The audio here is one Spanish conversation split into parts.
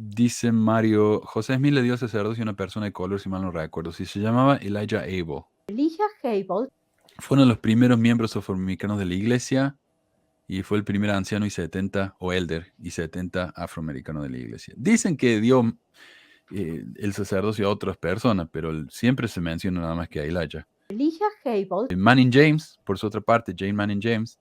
Dice Mario, José Smith le dio sacerdocio a una persona de color, si mal no recuerdo. Si se llamaba Elijah Abel. Elijah Abel Fue uno de los primeros miembros afroamericanos de la iglesia y fue el primer anciano y 70, o elder, y 70 afroamericano de la iglesia. Dicen que dio el sacerdocio a otras personas, pero siempre se menciona nada más que a Elijah. Abel. Manning James, por su otra parte, Jane Manning James,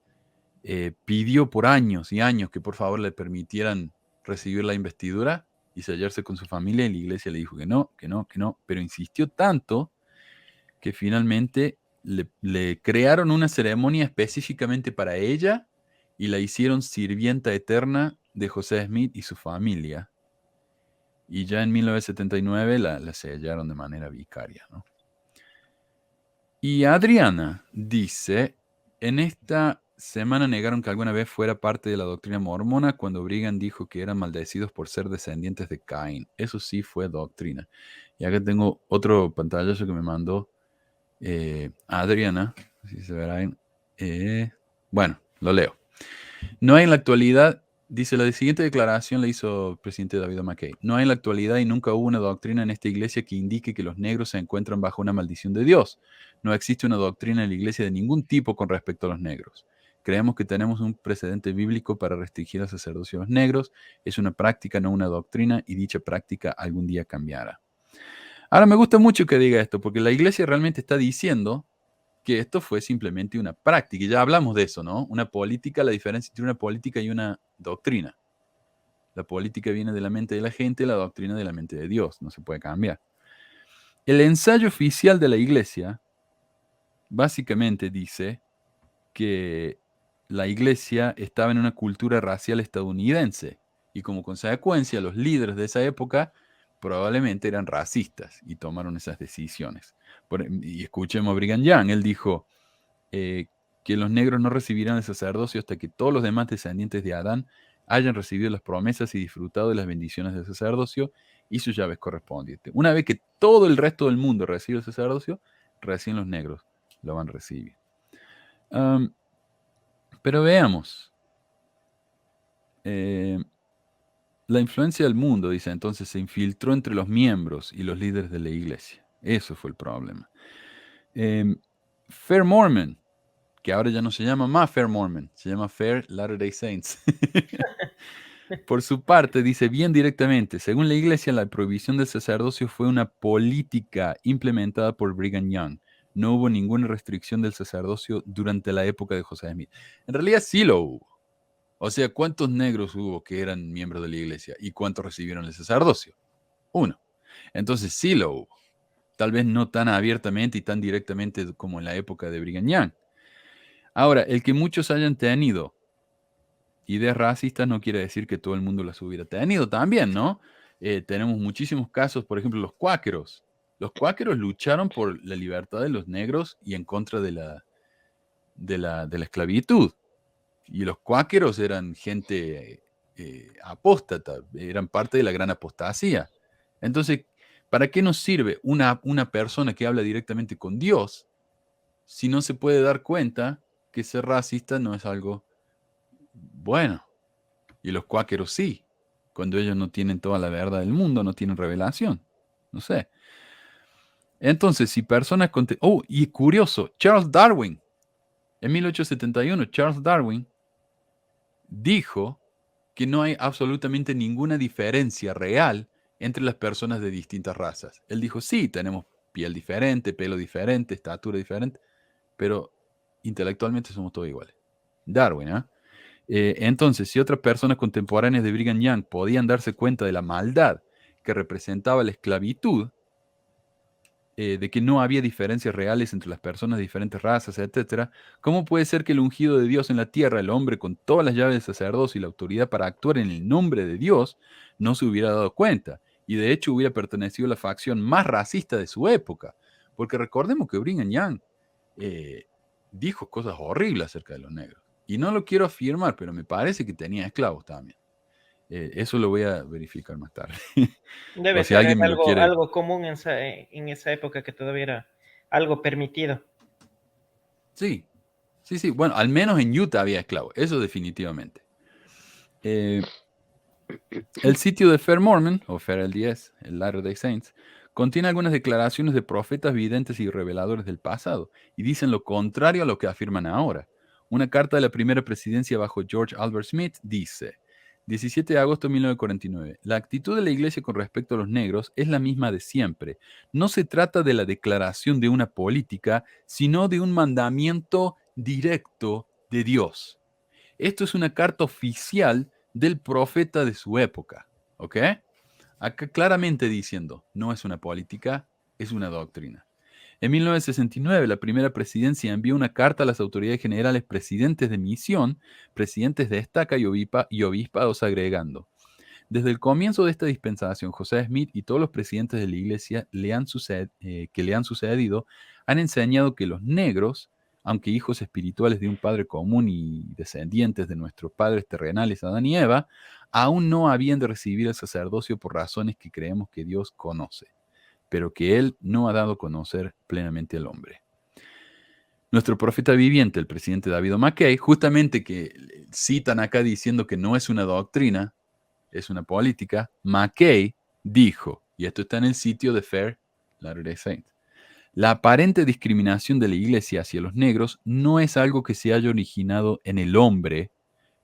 pidió por años y años que por favor le permitieran recibir la investidura y sellarse con su familia, y la iglesia le dijo que no, que no, que no, pero insistió tanto que finalmente le crearon una ceremonia específicamente para ella y la hicieron sirvienta eterna de José Smith y su familia. Y ya en 1979 la sellaron de manera vicaria, ¿no? Y Adriana dice, en esta semana negaron que alguna vez fuera parte de la doctrina mormona cuando Brigham dijo que eran maldecidos por ser descendientes de Caín. Eso sí fue doctrina. Y acá tengo otro pantallazo que me mandó Adriana. Si se verá. Bueno, lo leo. No hay en la actualidad, dice, la siguiente declaración la hizo el presidente David McKay. No hay en la actualidad y nunca hubo una doctrina en esta iglesia que indique que los negros se encuentran bajo una maldición de Dios. No existe una doctrina en la iglesia de ningún tipo con respecto a los negros. Creemos que tenemos un precedente bíblico para restringir el sacerdocio a los negros. Es una práctica, no una doctrina, y dicha práctica algún día cambiará. Ahora me gusta mucho que diga esto, porque la iglesia realmente está diciendo que esto fue simplemente una práctica, y ya hablamos de eso, ¿no? Una política, la diferencia entre una política y una doctrina. La política viene de la mente de la gente, la doctrina de la mente de Dios, no se puede cambiar. El ensayo oficial de la iglesia básicamente dice que la iglesia estaba en una cultura racial estadounidense y como consecuencia los líderes de esa época probablemente eran racistas y tomaron esas decisiones. Y escuchemos a Brigham Young, él dijo, que los negros no recibirán el sacerdocio hasta que todos los demás descendientes de Adán hayan recibido las promesas y disfrutado de las bendiciones del sacerdocio y sus llaves correspondientes. Una vez que todo el resto del mundo recibe el sacerdocio, recién los negros lo van a recibir. Pero veamos. La influencia del mundo, dice entonces, se infiltró entre los miembros y los líderes de la iglesia. Eso fue el problema. Fair Mormon, que ahora ya no se llama más Fair Mormon, se llama Fair Latter-day Saints. Por su parte, dice bien directamente, según la iglesia, la prohibición del sacerdocio fue una política implementada por Brigham Young. No hubo ninguna restricción del sacerdocio durante la época de José Smith. En realidad sí lo hubo. O sea, ¿cuántos negros hubo que eran miembros de la iglesia y cuántos recibieron el sacerdocio? Uno. Entonces sí lo hubo. Tal vez no tan abiertamente y tan directamente como en la época de Brigham Young. Ahora, el que muchos hayan tenido ideas racistas no quiere decir que todo el mundo las hubiera tenido también, ¿no? Tenemos muchísimos casos, por ejemplo, los cuáqueros. Los cuáqueros lucharon por la libertad de los negros y en contra de la esclavitud. Y los cuáqueros eran gente apóstata, eran parte de la gran apostasía. Entonces, ¿para qué nos sirve una persona que habla directamente con Dios si no se puede dar cuenta que ser racista no es algo bueno? Y los cuáqueros sí, cuando ellos no tienen toda la verdad del mundo, no tienen revelación. No sé. Entonces, si personas... Oh, y curioso, Charles Darwin, en 1871, Charles Darwin dijo que no hay absolutamente ninguna diferencia real entre las personas de distintas razas. Él dijo, sí, tenemos piel diferente, pelo diferente, estatura diferente, pero intelectualmente somos todos iguales. Darwin, ¿eh? Entonces, si otras personas contemporáneas de Brigham Young podían darse cuenta de la maldad que representaba la esclavitud, de que no había diferencias reales entre las personas de diferentes razas, etc., ¿cómo puede ser que el ungido de Dios en la tierra, el hombre con todas las llaves de sacerdocio y la autoridad para actuar en el nombre de Dios, no se hubiera dado cuenta? Y de hecho hubiera pertenecido a la facción más racista de su época. Porque recordemos que Brigham Young dijo cosas horribles acerca de los negros. Y no lo quiero afirmar, pero me parece que tenía esclavos también. Eso lo voy a verificar más tarde. Debe O si ser alguien me lo quiere. algo común en esa época, que todavía era algo permitido. Sí, sí. Bueno, al menos en Utah había esclavos. Eso definitivamente. El sitio de Fair Mormon, o Fair LDS, el Latter-day Saints, contiene algunas declaraciones de profetas videntes y reveladores del pasado, y dicen lo contrario a lo que afirman ahora. Una carta de la primera presidencia bajo George Albert Smith dice, 17 de agosto de 1949, la actitud de la iglesia con respecto a los negros es la misma de siempre. No se trata de la declaración de una política, sino de un mandamiento directo de Dios. Esto es una carta oficial del profeta de su época, ¿ok? Acá claramente diciendo, no es una política, es una doctrina. En 1969, la primera presidencia envió una carta a las autoridades generales, presidentes de misión, presidentes de estaca y obispados agregando. Desde el comienzo de esta dispensación, José Smith y todos los presidentes de la iglesia que le han sucedido han enseñado que los negros, aunque hijos espirituales de un padre común y descendientes de nuestros padres terrenales Adán y Eva, aún no habían de recibir el sacerdocio por razones que creemos que Dios conoce, pero que Él no ha dado a conocer plenamente al hombre. Nuestro profeta viviente, el presidente David McKay, justamente que citan acá diciendo que no es una doctrina, es una política, McKay dijo, y esto está en el sitio de Fair Latter-day Saints, la aparente discriminación de la iglesia hacia los negros no es algo que se haya originado en el hombre,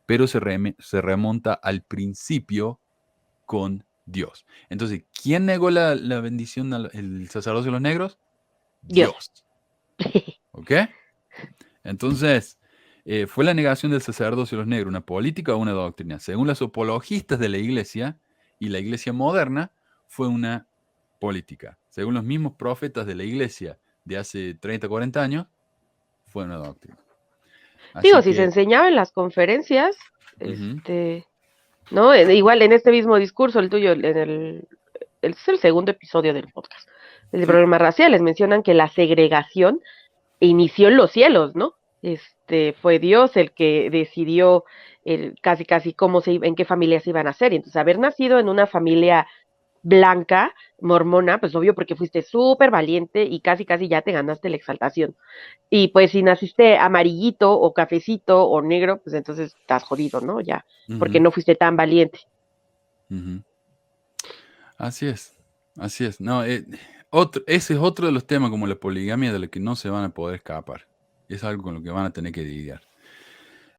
pero se remonta al principio con Dios. Entonces, ¿quién negó la bendición el sacerdocio de los negros? Dios. ¿Ok? Entonces, ¿fue la negación del sacerdocio de los negros una política o una doctrina? Según los apologistas de la iglesia y la iglesia moderna, fue una política. Según los mismos profetas de la iglesia de hace 30, 40 años, fue una doctrina. Así Digo, si que, se enseñaba en las conferencias, ujú, ¿no? Igual en este mismo discurso, el tuyo, es el segundo episodio del podcast, el sí, problema racial, les mencionan que la segregación inició en los cielos, ¿no? Fue Dios el que decidió casi cómo en qué familias se iban a hacer. Y entonces, haber nacido en una familia blanca, mormona, pues obvio porque fuiste súper valiente y casi ya te ganaste la exaltación. Y pues si naciste amarillito o cafecito o negro, pues entonces estás jodido, ¿no? Ya, porque ujú, no fuiste tan valiente. ujú. Así es, así es. No, ese es otro de los temas como la poligamia de los que no se van a poder escapar. Es algo con lo que van a tener que lidiar.